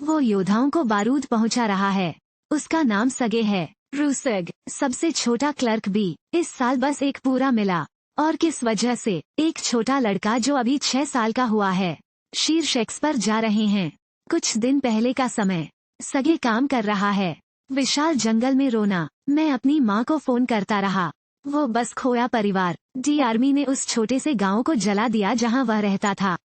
वो योद्धाओं को बारूद पहुंचा रहा है। उसका नाम सगे है। रूसग, सबसे छोटा क्लर्क भी। इस साल बस एक पूरा मिला। और किस वजह से? एक छोटा लड़का जो अभी 6 साल का हुआ है। शीर्ष पर जा रहे हैं। कुछ दिन पहले का समय। सगे काम कर रहा है। विशाल जंगल में रोना। मैं अपनी माँ को फोन करता रहा। वो बस खोया परिवार। डी आर्मी ने उस छोटे से गांव को जला दिया जहां वह रहता था।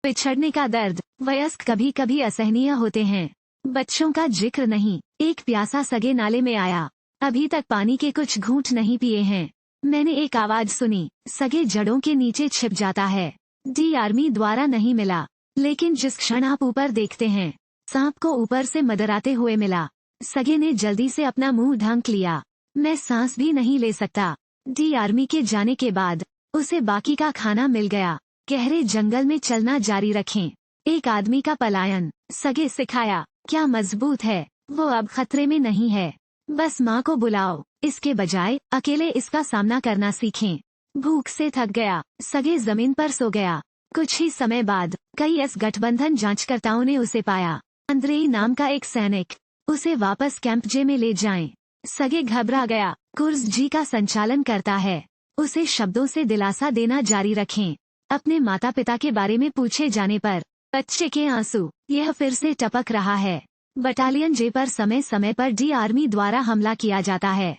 पिछड़ने का दर्द। वयस्क कभी कभी असहनीय होते हैं, बच्चों का जिक्र नहीं। एक प्यासा सगे नाले में आया। अभी तक पानी के कुछ घूंट नहीं पिए हैं। मैंने एक आवाज सुनी। सगे जड़ों के नीचे छिप जाता है। डी आर्मी द्वारा नहीं मिला, लेकिन जिस क्षण आप ऊपर देखते हैं, सांप को ऊपर से मदराते हुए मिला। सगे ने जल्दी से अपना मुंह ढक लिया। मैं सांस भी नहीं ले सकता। डी आर्मी के जाने के बाद उसे बाकी का खाना मिल गया। गहरे जंगल में चलना जारी रखें। एक आदमी का पलायन। सगे सिखाया। क्या मजबूत है। वो अब खतरे में नहीं है। बस माँ को बुलाओ। इसके बजाय अकेले इसका सामना करना सीखें। भूख से थक गया, सगे जमीन पर सो गया। कुछ ही समय बाद कई एस गठबंधन जांचकर्ताओं ने उसे पाया। अंद्रेई नाम का एक सैनिक। उसे वापस कैंप जे में ले जाएं। सगे घबरा गया। कुर्स जी का संचालन करता है। उसे शब्दों से दिलासा देना जारी रखें। अपने माता पिता के बारे में पूछे जाने पर बच्चे के आंसू। यह फिर से टपक रहा है। बटालियन जे पर समय समय पर डी आर्मी द्वारा हमला किया जाता है।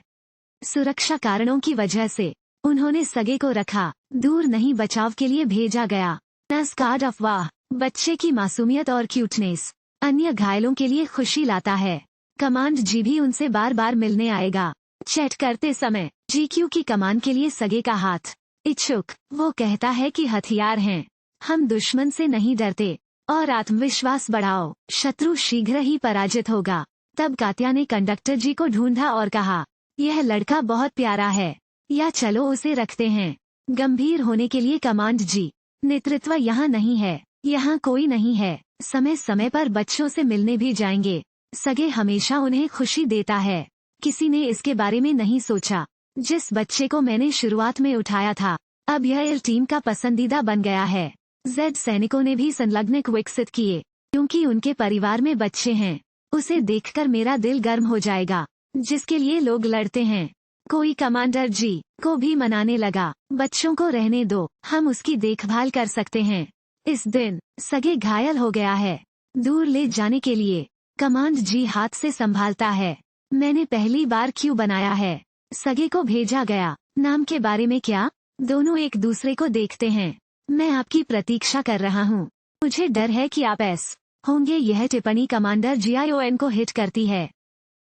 सुरक्षा कारणों की वजह से उन्होंने सगे को रखा। दूर नहीं, बचाव के लिए भेजा गया। नस्कार्ड अफवाह। बच्चे की मासूमियत और क्यूटनेस अन्य घायलों के लिए खुशी लाता है। कमांड जी भी उनसे बार बार मिलने आएगा। चैट करते समय जीक्यू की कमान के लिए सगे का हाथ इच्छुक। वो कहता है कि हथियार हैं, हम दुश्मन से नहीं डरते। और आत्मविश्वास बढ़ाओ, शत्रु शीघ्र ही पराजित होगा। तब कात्या ने कंडक्टर जी को ढूंढा और कहा, यह लड़का बहुत प्यारा है, या चलो उसे रखते हैं। गंभीर होने के लिए कमांड जी। नेतृत्व यहाँ नहीं है, यहाँ कोई नहीं है। समय समय पर बच्चों से मिलने भी जाएंगे। सगे हमेशा उन्हें खुशी देता है। किसी ने इसके बारे में नहीं सोचा। जिस बच्चे को मैंने शुरुआत में उठाया था, अब यह एल टीम का पसंदीदा बन गया है। जेड सैनिकों ने भी संलग्नक विकसित किए, क्योंकि उनके परिवार में बच्चे हैं। उसे देखकर मेरा दिल गर्म हो जाएगा, जिसके लिए लोग लड़ते हैं। कोई कमांडर जी को भी मनाने लगा, बच्चों को रहने दो, हम उसकी देखभाल कर सकते हैं। इस दिन सगे घायल हो गया है। दूर ले जाने के लिए कमांड जी हाथ से संभालता है। मैंने पहली बार क्यों बनाया है। सगे को भेजा गया। नाम के बारे में क्या? दोनों एक दूसरे को देखते हैं। मैं आपकी प्रतीक्षा कर रहा हूँ। मुझे डर है कि आप ऐस होंगे। यह टिप्पणी कमांडर जीआईओएन को हिट करती है।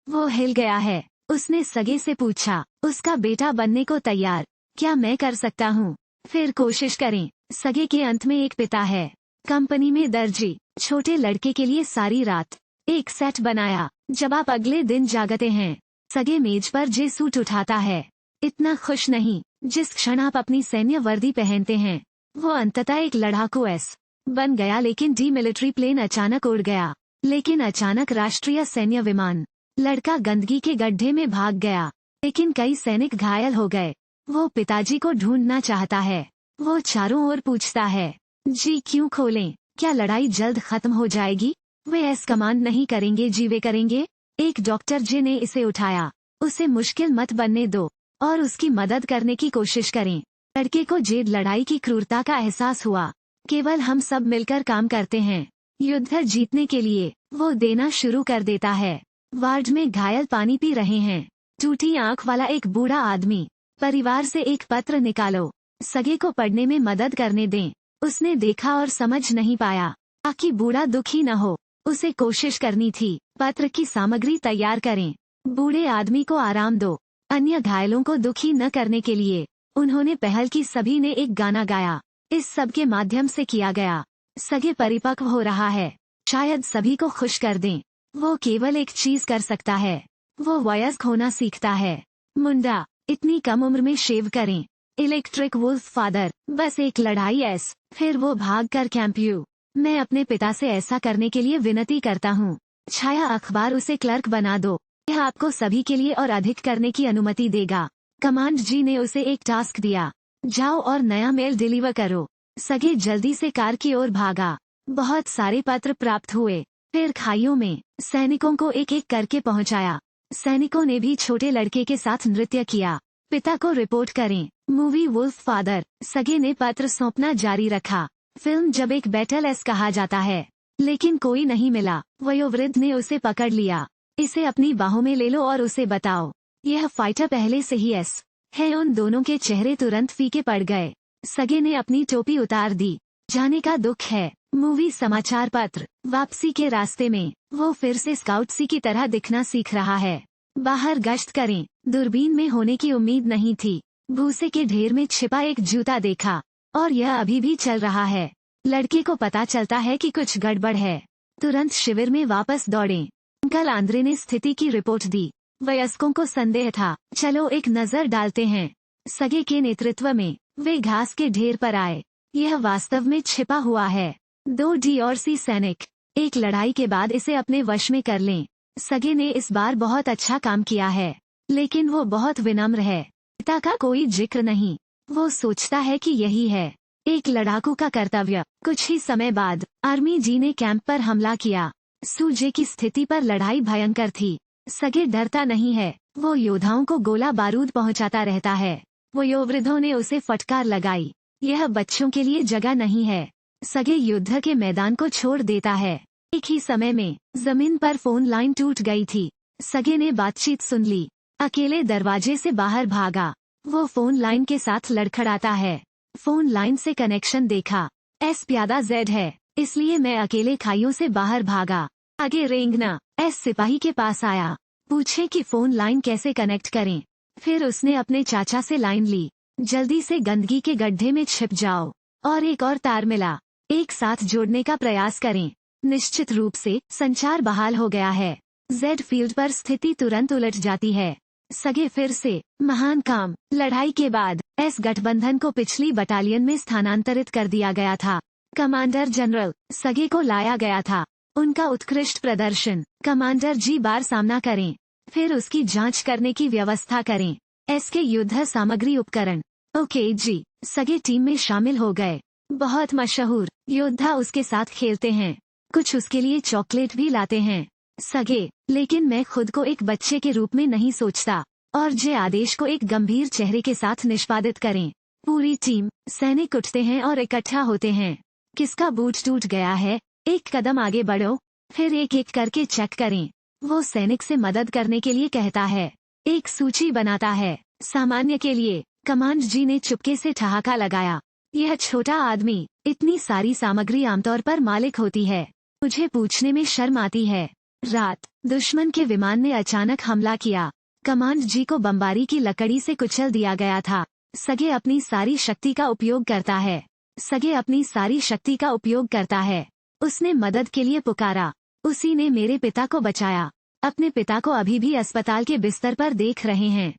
वो हिल गया है। उसने सगे से पूछा, उसका बेटा बनने को तैयार? क्या मैं कर सकता हूँ? फिर कोशिश करें। सगे के अंत में एक पिता है। कंपनी में दर्जी छोटे लड़के के लिए सारी रात एक सेट बनाया। जब आप अगले दिन जागते हैं, सगे मेज पर जे सूट उठाता है। इतना खुश नहीं जिस क्षण आप अपनी सैन्य वर्दी पहनते हैं। वो अंततः एक लड़ाकू एस बन गया, लेकिन डी मिलिट्री प्लेन अचानक उड़ गया। लेकिन अचानक राष्ट्रीय सैन्य विमान। लड़का गंदगी के गड्ढे में भाग गया, लेकिन कई सैनिक घायल हो गए। वो पिताजी को ढूंढना चाहता है। वो चारों ओर पूछता है, जी क्यों खोलें? क्या लड़ाई जल्द खत्म हो जाएगी? वे एस कमांड नहीं करेंगे जी, वे करेंगे। एक डॉक्टर जी ने इसे उठाया। उसे मुश्किल मत बनने दो और उसकी मदद करने की कोशिश करें। लड़के को जेद लड़ाई की क्रूरता का एहसास हुआ। केवल हम सब मिलकर काम करते हैं युद्ध जीतने के लिए। वो देना शुरू कर देता है। वार्ड में घायल पानी पी रहे हैं। टूटी आंख वाला एक बूढ़ा आदमी। परिवार से एक पत्र निकालो, सगे को पढ़ने में मदद करने दें। उसने देखा और समझ नहीं पाया, ताकि बूढ़ा दुखी न हो। उसे कोशिश करनी थी। पत्र की सामग्री तैयार करें। बूढ़े आदमी को आराम दो। अन्य घायलों को दुखी न करने के लिए उन्होंने पहल की। सभी ने एक गाना गाया। इस सब के माध्यम से किया गया। सगे परिपक्व हो रहा है। शायद सभी को खुश कर दें। वो केवल एक चीज कर सकता है, वो वयस्क होना सीखता है। मुंडा इतनी कम उम्र में शेव करें। इलेक्ट्रिक वुल्फ फादर बस एक लड़ाई एस, फिर वो भाग कर कैंप यू। मैं अपने पिता से ऐसा करने के लिए विनती करता हूँ। छाया अखबार उसे क्लर्क बना दो। यह आपको सभी के लिए और अधिक करने की अनुमति देगा। कमांड जी ने उसे एक टास्क दिया, जाओ और नया मेल डिलीवर करो। सगे जल्दी से कार की ओर भागा। बहुत सारे पत्र प्राप्त हुए। फिर खाइयों में सैनिकों को एक एक करके पहुंचाया। सैनिकों ने भी छोटे लड़के के साथ नृत्य किया। पिता को रिपोर्ट करें। Movie wolf father. सगे ने पत्र सौंपना जारी रखा। फिल्म जब एक बैटल एस कहा जाता है, लेकिन कोई नहीं मिला। वयोवृद्ध ने उसे पकड़ लिया। इसे अपनी बाहों में ले लो और उसे बताओ, यह फाइटर पहले से ही एस है। उन दोनों के चेहरे तुरंत फीके पड़ गए। सगे ने अपनी टोपी उतार दी। जाने का दुख है। मूवी समाचार पत्र। वापसी के रास्ते में वो फिर से स्काउट सी की तरह दिखना सीख रहा है। बाहर गश्त करें। दूरबीन में होने की उम्मीद नहीं थी। भूसे के ढेर में छिपा एक जूता देखा और यह अभी भी चल रहा है। लड़के को पता चलता है कि कुछ गड़बड़ है। तुरंत शिविर में वापस दौड़ें। अंकल आंद्रे ने स्थिति की रिपोर्ट दी। वयस्कों को संदेह था। चलो एक नजर डालते हैं। सगे के नेतृत्व में वे घास के ढेर पर आए। यह वास्तव में छिपा हुआ है। 2 डी और सी सैनिक एक लड़ाई के बाद इसे अपने वश में कर लें। सगे ने इस बार बहुत अच्छा काम किया है, लेकिन वो बहुत विनम्र है। पिता का कोई जिक्र नहीं। वो सोचता है कि यही है एक लड़ाकू का कर्तव्य। कुछ ही समय बाद आर्मी जी ने कैंप पर हमला किया। सूजे की स्थिति पर लड़ाई भयंकर थी। सगे डरता नहीं है। वो योद्धाओं को गोला बारूद पहुंचाता रहता है। वयोवृद्धों ने उसे फटकार लगाई। यह बच्चों के लिए जगह नहीं है। सगे युद्ध के मैदान को छोड़ देता है। एक ही समय में जमीन पर फोन लाइन टूट गई थी। सगे ने बातचीत सुन ली। अकेले दरवाजे से बाहर भागा। वो फोन लाइन के साथ लड़खड़ाता है। फोन लाइन से कनेक्शन देखा। एस प्यादा जेड है, इसलिए मैं अकेले खाइयों से बाहर भागा। आगे रेंगना। एस सिपाही के पास आया। पूछे कि फोन लाइन कैसे कनेक्ट करें। फिर उसने अपने चाचा से लाइन ली। जल्दी से गंदगी के गड्ढे में छिप जाओ और एक और तार मिला। एक साथ जोड़ने का प्रयास करें। निश्चित रूप से संचार बहाल हो गया है। जेड फील्ड पर स्थिति तुरंत उलट जाती है। सगे फिर से महान काम। लड़ाई के बाद एस गठबंधन को पिछली बटालियन में स्थानांतरित कर दिया गया था। कमांडर जनरल सगे को लाया गया था। उनका उत्कृष्ट प्रदर्शन। कमांडर जी बार सामना करें, फिर उसकी जांच करने की व्यवस्था करें। एस के युद्ध सामग्री उपकरण। ओके जी। सगे टीम में शामिल हो गए। बहुत मशहूर योद्धा उसके साथ खेलते हैं। कुछ उसके लिए चॉकलेट भी लाते हैं। सगे, लेकिन मैं खुद को एक बच्चे के रूप में नहीं सोचता। और जे आदेश को एक गंभीर चेहरे के साथ निष्पादित करें। पूरी टीम सैनिक उठते हैं और इकट्ठा होते हैं। किसका बूट टूट गया है? एक कदम आगे बढ़ो, फिर एक एक करके चेक करें। वो सैनिक से मदद करने के लिए कहता है। एक सूची बनाता है। सामान्य के लिए कमांड जी ने चुपके से ठहाका लगाया। यह छोटा आदमी, इतनी सारी सामग्री आमतौर पर मालिक होती है। मुझे पूछने में शर्म आती है। रात दुश्मन के विमान ने अचानक हमला किया। कमांड जी को बमबारी की लकड़ी से कुचल दिया गया था। सगे अपनी सारी शक्ति का उपयोग करता है। सगे अपनी सारी शक्ति का उपयोग करता है। उसने मदद के लिए पुकारा। उसी ने मेरे पिता को बचाया। अपने पिता को अभी भी अस्पताल के बिस्तर पर देख रहे हैं।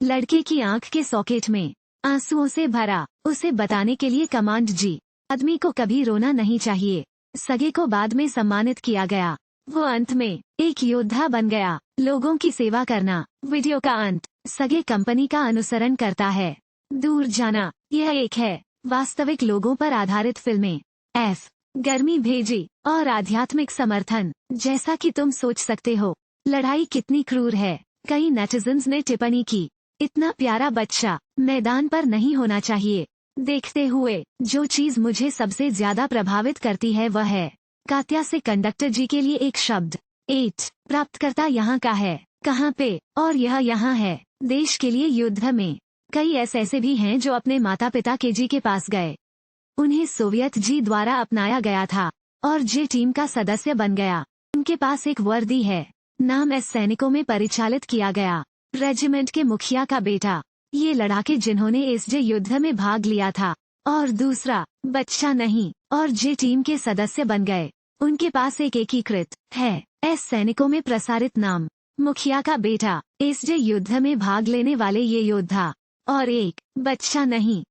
लड़के की आंख के सॉकेट में आंसुओं से भरा। उसे बताने के लिए कमांड जी, आदमी को कभी रोना नहीं चाहिए। सगे को बाद में सम्मानित किया गया। वो अंत में एक योद्धा बन गया। लोगों की सेवा करना। वीडियो का अंत। सगे कंपनी का अनुसरण करता है। दूर जाना। यह एक है। वास्तविक लोगों पर आधारित फिल्में। एफ गर्मी भेजी और आध्यात्मिक समर्थन। जैसा कि तुम सोच सकते हो, लड़ाई कितनी क्रूर है। कई नेटिजन्स ने टिप्पणी की, इतना प्यारा बच्चा मैदान पर नहीं होना चाहिए। देखते हुए जो चीज मुझे सबसे ज्यादा प्रभावित करती है वह है कात्या से कंडक्टर जी के लिए एक शब्द 8। प्राप्तकर्ता यहाँ का है, कहाँ पे, और यह यहाँ है। देश के लिए युद्ध में कई ऐसे भी हैं जो अपने माता पिता के जी के पास गए। उन्हें सोवियत जी द्वारा अपनाया गया था और जे टीम का सदस्य बन गया। उनके पास एक वर्दी है। नाम एस सैनिकों में परिचालित किया गया। रेजिमेंट के मुखिया का बेटा। ये लड़ाके जिन्होंने इस जे युद्ध में भाग लिया था। और दूसरा बच्चा नहीं, और जे टीम के सदस्य बन गए। उनके पास एक एकीकृत है। एस सैनिकों में प्रसारित नाम। मुखिया का बेटा। इस जे युद्ध में भाग लेने वाले ये योद्धा। और एक बच्चा नहीं,